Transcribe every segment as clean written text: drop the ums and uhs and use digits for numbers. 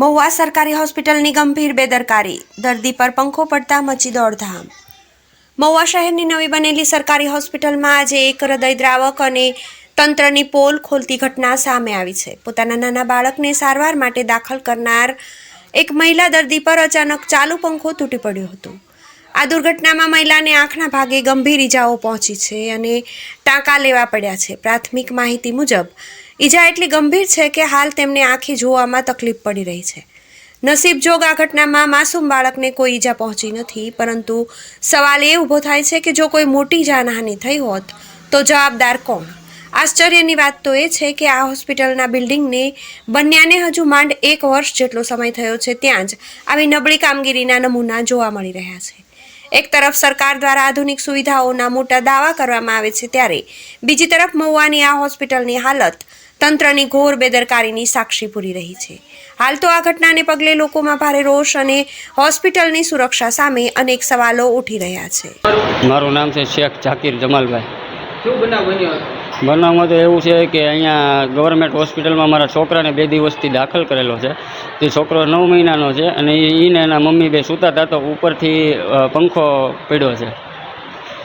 મહુવા સરકારી હોસ્પિટલની ગંભીર બેદરકારી, દર્દી પર પંખો પડતા મચી દોડધામ। મહુવા શહેરની નવી બનેલી સરકારી હોસ્પિટલમાં આજે એક હૃદયદ્રાવક અને તંત્રની પોલ ખોલતી ઘટના સામે આવી છે। પોતાના નાના બાળકને સારવાર માટે દાખલ કરનાર એક મહિલા દર્દી પર અચાનક ચાલુ પંખો તૂટી પડ્યો હતો। આ દુર્ઘટનામાં મહિલાને આંખના ભાગે ગંભીર ઈજાઓ પહોંચી છે અને ટાંકા લેવા પડ્યા છે। પ્રાથમિક માહિતી મુજબ ઈજા એટલી ગંભીર છે કે હાલ તેમને આંખે જોવામાં તકલીફ પડી રહી છે। નસીબ જોગ આ ઘટનામાં માસૂમ બાળકને કોઈ ઈજા પહોંચી નથી, પરંતુ સવાલ એ ઊભો થાય છે કે જો કોઈ મોટી જાનહાનિ થઈ હોત તો જવાબદાર કોણ? આશ્ચર્યની વાત તો એ છે કે આ હોસ્પિટલના બિલ્ડિંગને બન્યાને હજુ માંડ 1 વર્ષ જેટલો સમય થયો છે, ત્યાં જ આવી નબળી કામગીરીના નમૂના જોવા મળી રહ્યા છે। એક તરફ સરકાર દ્વારા આધુનિક સુવિધાઓના મોટા દાવા કરવામાં આવે છે, ત્યારે બીજી તરફ મહુવાની આ હોસ્પિટલની હાલત તંત્રની ઘોર બેદરકારીની સાક્ષી પૂરી રહી છે। હાલ તો આ ઘટનાને પગલે લોકોમાં ભારે રોષ અને હોસ્પિટલની સુરક્ષા સામે અનેક સવાલો ઉઠી રહ્યા છે। મારું નામ છે શેખ જાકીર જમાલભાઈ। શું બનાવ બન્યો હતો? બનાવમાં તો એવું છે કે અહીંયા ગવર્મેન્ટ હોસ્પિટલમાં મારા છોકરાને 2 દિવસથી દાખલ કરેલો છે। તે છોકરો 9 મહિનાનો છે અને એને એના મમ્મી બે સૂતા હતા તો ઉપરથી પંખો પડ્યો છે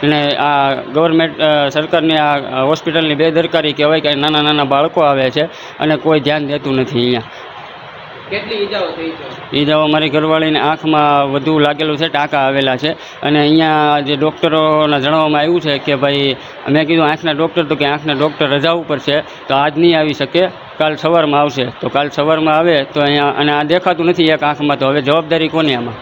અને આ ગવર્મેન્ટ સરકારની આ હોસ્પિટલની બેદરકારી કહેવાય કે નાના નાના બાળકો આવે છે અને કોઈ ધ્યાન દેતું નથી। અહીંયા કેટલી ઈજાઓ થઈ છે? ઈજાઓ મારી ઘરવાળીને આંખમાં વધુ લાગેલું છે, ટાંકા આવેલા છે અને અહીંયા જે ડૉક્ટરોના જણાવવામાં આવ્યું છે કે ભાઈ મેં કીધું આંખના ડૉક્ટર તો કે આંખના ડૉક્ટર રજા ઉપર છે તો આજ નહીં આવી શકે, કાલ સવારમાં આવશે। તો કાલ સવારમાં આવે તો અહીંયા અને આ દેખાતું નથી એક આંખમાં, તો હવે જવાબદારી કોની આમાં?